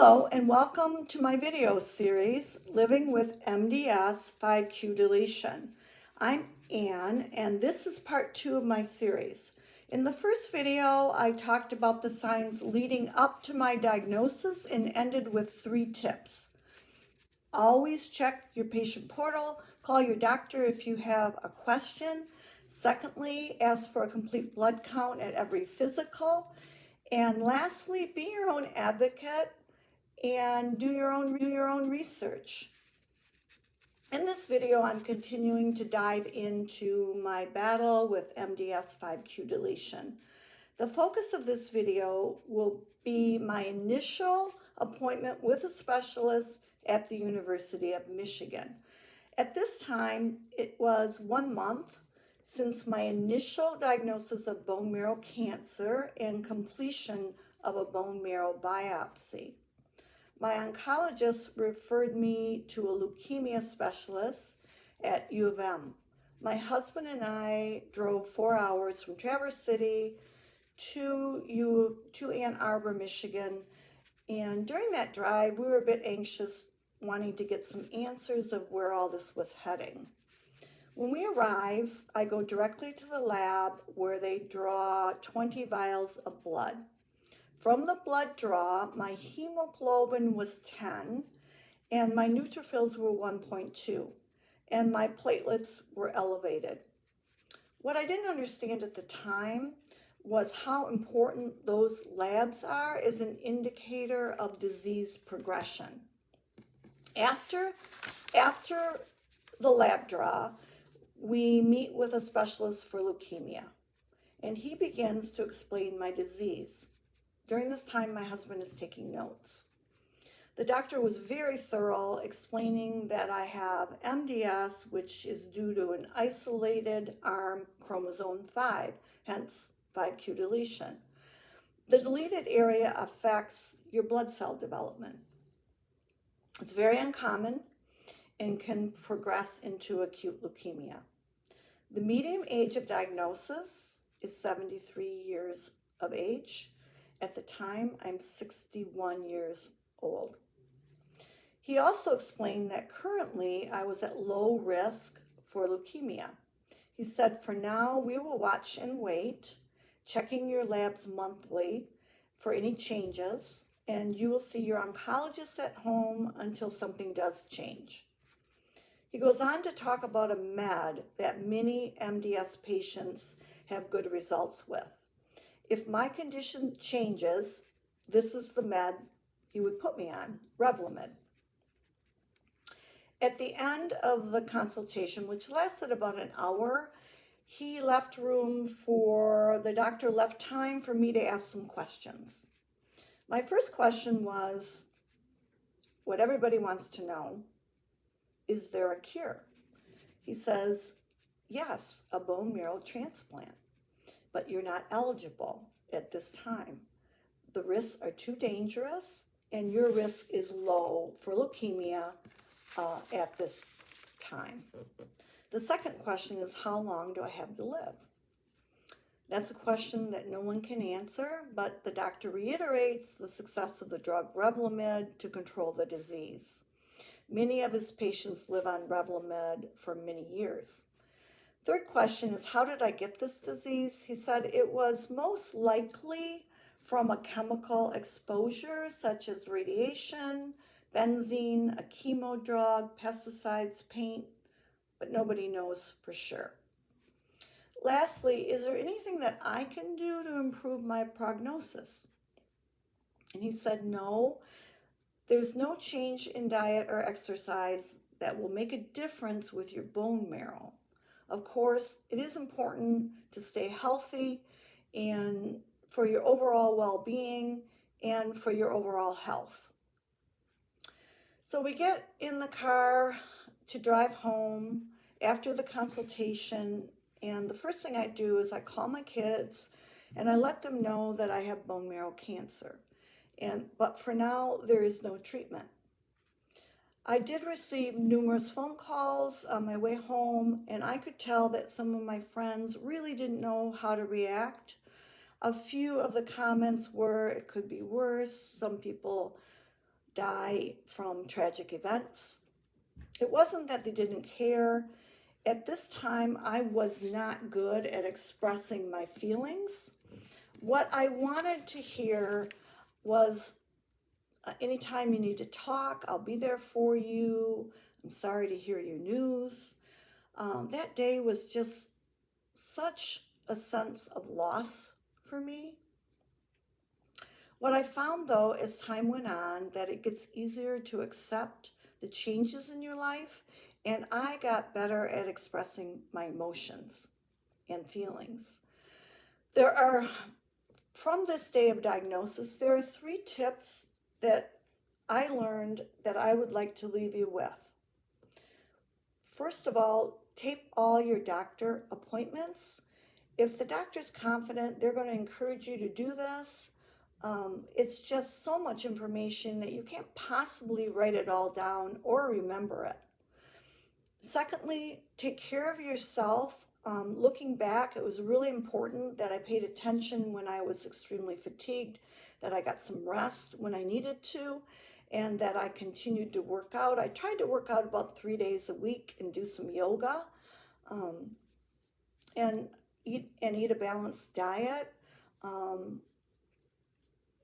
Hello and welcome to my video series, Living with MDS 5q Deletion. I'm Anne and this is part 2 of my series. In the first video, I talked about the signs leading up to my diagnosis and ended with 3 tips. Always check your patient portal, call your doctor if you have a question. Secondly, ask for a complete blood count at every physical. And lastly, be your own advocate and do your own research. In this video, I'm continuing to dive into my battle with MDS 5q deletion. The focus of this video will be my initial appointment with a specialist at the University of Michigan. At this time, it was 1 month since my initial diagnosis of bone marrow cancer and completion of a bone marrow biopsy. My oncologist referred me to a leukemia specialist at U of M. My husband and I drove 4 hours from Traverse City to Ann Arbor, Michigan. And during that drive, we were a bit anxious, wanting to get some answers of where all this was heading. When we arrive, I go directly to the lab where they draw 20 vials of blood. From the blood draw, my hemoglobin was 10 and my neutrophils were 1.2 and my platelets were elevated. What I didn't understand at the time was how important those labs are as an indicator of disease progression. After the lab draw, we meet with a specialist for leukemia and he begins to explain my disease. During this time, my husband is taking notes. The doctor was very thorough, explaining that I have MDS, which is due to an isolated arm chromosome 5, hence 5q deletion. The deleted area affects your blood cell development. It's very uncommon and can progress into acute leukemia. The median age of diagnosis is 73 years of age. At the time, I'm 61 years old. He also explained that currently I was at low risk for leukemia. He said, for now, we will watch and wait, checking your labs monthly for any changes, and you will see your oncologist at home until something does change. He goes on to talk about a med that many MDS patients have good results with. If my condition changes, this is the med he would put me on, Revlimid. At the end of the consultation, which lasted about an hour, the doctor left time for me to ask some questions. My first question was, what everybody wants to know, is there a cure? He says, yes, a bone marrow transplant. But you're not eligible at this time. The risks are too dangerous and your risk is low for leukemia at this time. The second question is, how long do I have to live? That's a question that no one can answer, but the doctor reiterates the success of the drug Revlimid to control the disease. Many of his patients live on Revlimid for many years. Third question is, how did I get this disease? He said it was most likely from a chemical exposure such as radiation, benzene, a chemo drug, pesticides, paint, but nobody knows for sure. Lastly, is there anything that I can do to improve my prognosis? And he said, no, there's no change in diet or exercise that will make a difference with your bone marrow. Of course, it is important to stay healthy and for your overall well-being and for your overall health. So we get in the car to drive home after the consultation, and the first thing I do is I call my kids and I let them know that I have bone marrow cancer. But for now, there is no treatment. I did receive numerous phone calls on my way home, and I could tell that some of my friends really didn't know how to react. A few of the comments were, it could be worse. Some people die from tragic events. It wasn't that they didn't care. At this time, I was not good at expressing my feelings. What I wanted to hear was, anytime you need to talk, I'll be there for you. I'm sorry to hear your news. That day was just such a sense of loss for me. What I found, though, as time went on, that it gets easier to accept the changes in your life, and I got better at expressing my emotions and feelings. From this day of diagnosis, there are 3 tips that I learned that I would like to leave you with. First of all, tape all your doctor appointments. If the doctor's confident, they're going to encourage you to do this. It's just so much information that you can't possibly write it all down or remember it. Secondly, take care of yourself. Looking back, it was really important that I paid attention when I was extremely fatigued, that I got some rest when I needed to, and that I continued to work out. I tried to work out about 3 days a week and do some yoga, and eat a balanced diet.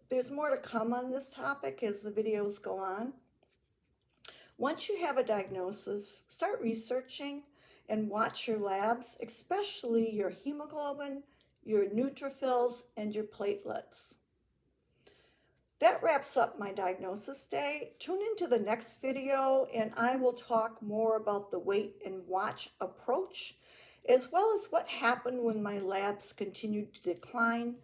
There's more to come on this topic as the videos go on. Once you have a diagnosis, start researching and watch your labs, especially your hemoglobin, your neutrophils, and your platelets. That wraps up my diagnosis day. Tune into the next video and I will talk more about the wait and watch approach, as well as what happened when my labs continued to decline,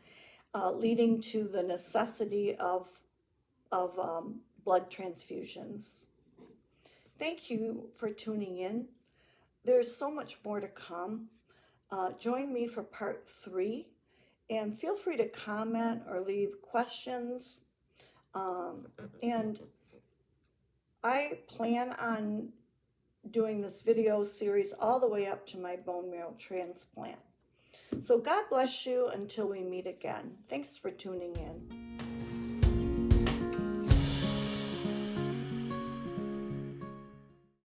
leading to the necessity of blood transfusions. Thank you for tuning in. There's so much more to come. Join me for part 3, and feel free to comment or leave questions. And I plan on doing this video series all the way up to my bone marrow transplant. So God bless you until we meet again. Thanks for tuning in.